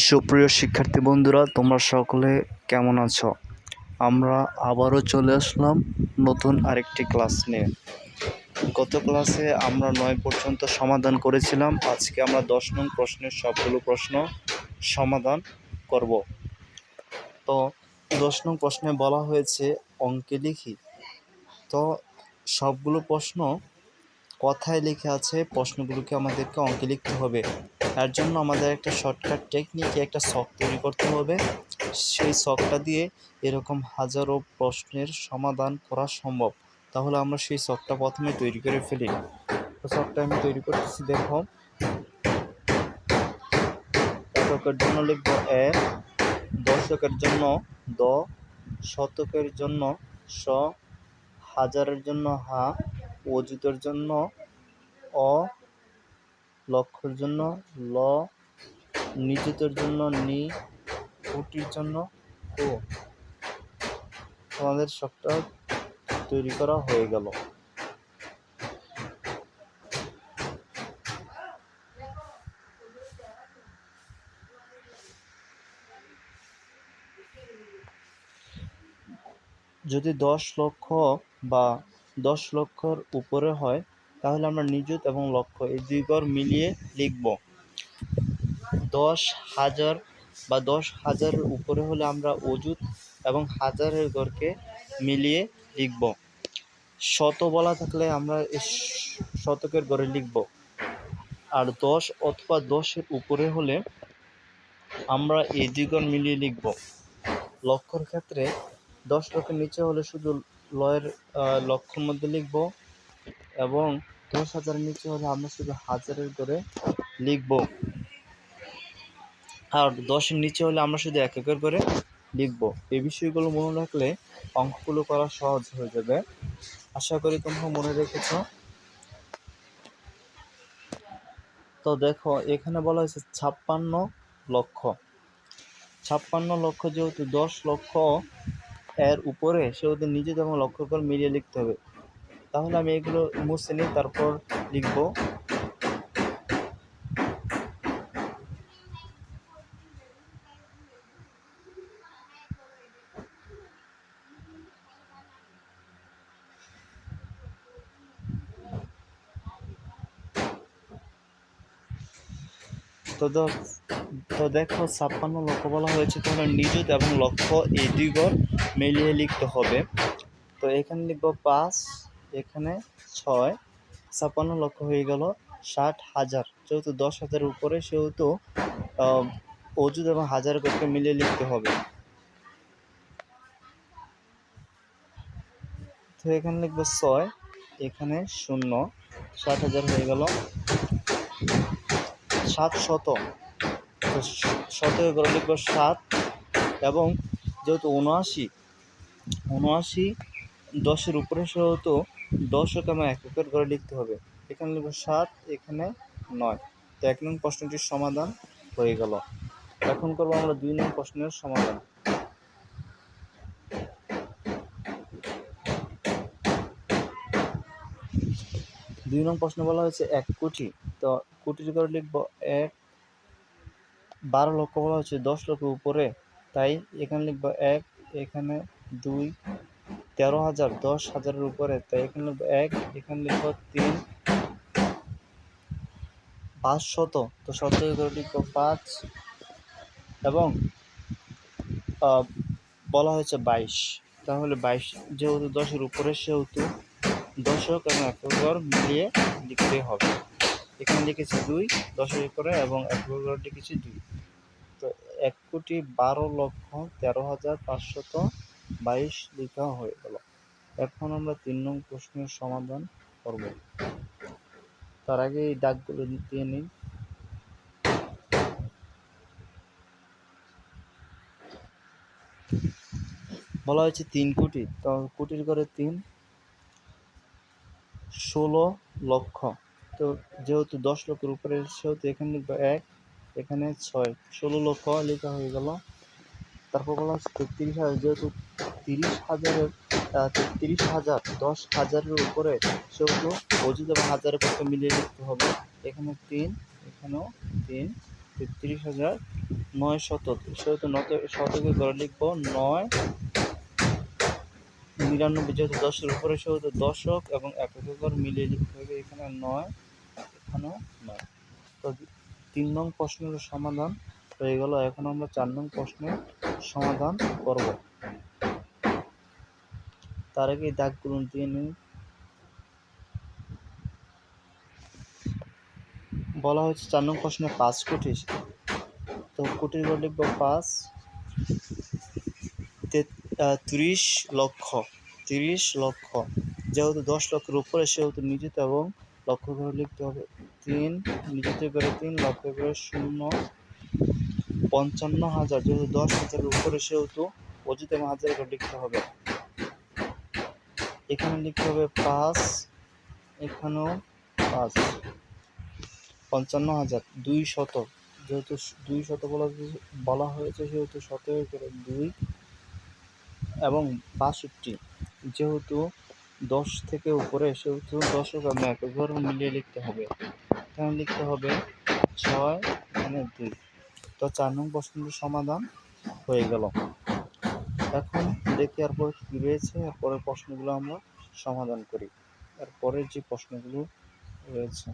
সুপ্রিয় শিক্ষার্থী বন্ধুরা, তোমরা সকলে কেমন আছো? আমরা আবারও চলে আসলাম নতুন আরেকটি ক্লাস নিয়ে। গত ক্লাসে আমরা 9 পর্যন্ত সমাধান করেছিলাম। আজকে আমরা 10 নং প্রশ্নের সবগুলো প্রশ্ন সমাধান করব। তো 10 নং প্রশ্নে বলা হয়েছে অঙ্কে লিখি। তো সবগুলো প্রশ্ন কথায় লিখে আছে, প্রশ্নগুলোকে আমাদেরকে অঙ্কে লিখতে হবে। তার জন্য আমাদের একটা শর্টকাট টেকনিকে একটা ছক তৈরি করতে হবে। সেই ছকটা দিয়ে এরকম হাজারো প্রশ্নের সমাধান করা সম্ভব। তাহলে আমরা সেই ছকটা প্রথমে তৈরি করে ফেলি। তো ছকটা আমি তৈরি করতেছি, দেখো। এককের জন্য লিখব এক, দশকের জন্য দ, শতকের জন্য শ, হাজারের জন্য হা, অযুতের জন্য অ, লক্ষের জন্য ল, নিযুতের জন্য নি, কোটির জন্য কো। আমাদের সবটা তৈরি করা হয়ে গেল। যদি 10 লক্ষ বা 10 লক্ষর উপরে হয়, তাহলে আমরা নিযুত এবং লক্ষ এই দুই গড় মিলিয়ে লিখব। 10,000 বা 10,000-এর উপরে হলে আমরা অযুত এবং হাজারের গড়কে মিলিয়ে লিখব। শত বলা থাকলে আমরা শতকের গড়ে লিখব। আর 10 অথবা 10-এর উপরে হলে আমরা এই দুই গড় মিলিয়ে লিখব। লক্ষর ক্ষেত্রে 10 লক্ষের নিচে হলে শুধু লয়ের লক্ষর মধ্যে লিখব, এবং 10,000-এর নিচে হলে আমরা শুধু হাজারের গড়ে লিখব। আর 10-এর নিচে হলে আমরা শুধু এককের করে লিখব। এই বিষয়গুলো মনে রাখলে অঙ্কগুলো করা সহজ হয়ে যাবে। আশা করি তোমরা মনে রেখেছ। তো দেখো, এখানে বলা হয়েছে 56 লক্ষ। 56 লক্ষ যেহেতু 10 লক্ষ এর উপরে, সেহেতু নিযুত এবং লক্ষর গড় মিলিয়ে লিখতে হবে। তাহলে আমি এগুলো মুছে নিই, তারপর লিখব। তো দেখো, 56 লক্ষ বলা হয়েছে, তাহলে নিযুত এবং লক্ষ এই দুই গড় মিলিয়ে লিখতে হবে। তো এখানে লিখব 5, এখানে 6, 56 লক্ষ হয়ে গেল 60,000। যেহেতু 10,000-এর উপরে, সেহেতু অযুত এবং হাজার গড়কে মিলিয়ে লিখতে হবে। তো এখানে লিখব 6, এখানে 0, 60,000 হয়ে গেল 700। তো শতকের গড়ে লিখব 7, এবং যেহেতু 79 10-এর উপরে, সেহেতু দশক এবং এককের গড়ে লিখতে হবে। এখানে লিখব 7, এখানে 9। তো 1 নং প্রশ্নটির সমাধান হয়ে গেল। এখন করব আমরা 2 নং প্রশ্নের সমাধান। 2 নং প্রশ্ন বলা হয়েছে 1 কোটি। তো কোটির গড়ে লিখব 1। 12 লক্ষ বলা হচ্ছে 10 লক্ষের উপরে, তাই এখানে লিখব 1, এখানে 2, 13,000 10,000-এর উপরে, তাই এখানে লিখব 1, এখানে লিখব 3, 500। তো শতকের গড়ে লিখব 5, এবং বলা হয়েছে 22। তাহলে 22 যেহেতু 10-এর উপরে, সেহেতু দশক এবং একক গড় মিলিয়ে লিখতে হবে। এখানে লিখেছি 2 10-এর উপরে, এবং একক গড় লিখেছি 2। তো 1,12,13,522 লেখা হয়ে গেল। এখন আমরা 3 নং প্রশ্নের সমাধান করব। তার আগে এই দাগগুলো দিয়ে নিই। বলা হয়েছে 3 কোটি। তো কোটির ঘরে 3, 16 লক্ষ। তো যেহেতু 10 লক্ষের উপরে, সেহেতু এখানে লিখব 1, এখানে 6, 16 লক্ষ লেখা হয়ে গেল। তারপর বলা হচ্ছে 33,000। যেহেতু 30,000-এর 33,000 10,000-এর উপরে, সেহেতু অযুত এবং হাজারের পক্ষে মিলিয়ে লিখতে হবে। এখানে 3, এখানেও 3, 33,000 9 শতক, সেহেতু শতকে করে লিখবো 9, 99 যেহেতু 10-এর উপরে সেহেতু দশক এবং একক করে মিলিয়ে লিখতে হবে। এখানে 9, এখানেও 9। তো 3 নং প্রশ্নের সমাধান হয়ে গেল। এখন আমরা 4 নং প্রশ্নের সমাধান করব। তার আগে এই দাগগুলো দিয়ে নিই। বলা হয়েছে 4 নং প্রশ্নে 5 কোটি, তো কোটির ঘর লিখব 5, 30 লক্ষ, 30 লক্ষ যেহেতু 10 লক্ষের উপরে সেহেতু নিযুত এবং লক্ষ করে লিখতে হবে 3, নিযুত করে 3, লক্ষ করে 0, 55,000 যেহেতু 10,000-এর উপরে সেহেতু অযুত এবং হাজার করে লিখতে হবে। এখানে লিখতে হবে 5, এখানেও 5, 55,000, 2 শতক যেহেতু 2 শতক বলা হয়েছে সেহেতু শতকে করে 2 এবং 62 যেহেতু 10 থেকে উপরে সেহেতু দশক এবং একক ঘর মিলিয়ে লিখতে হবে। এখানে লিখতে হবে 6, এখানে 2। তো 4 নং প্রশ্নের সমাধান হয়ে গেল। এখন দেখি এরপর কি রয়েছে, এরপরের প্রশ্নগুলো আমরা সমাধান করি। এরপরের যে প্রশ্নগুলো রয়েছে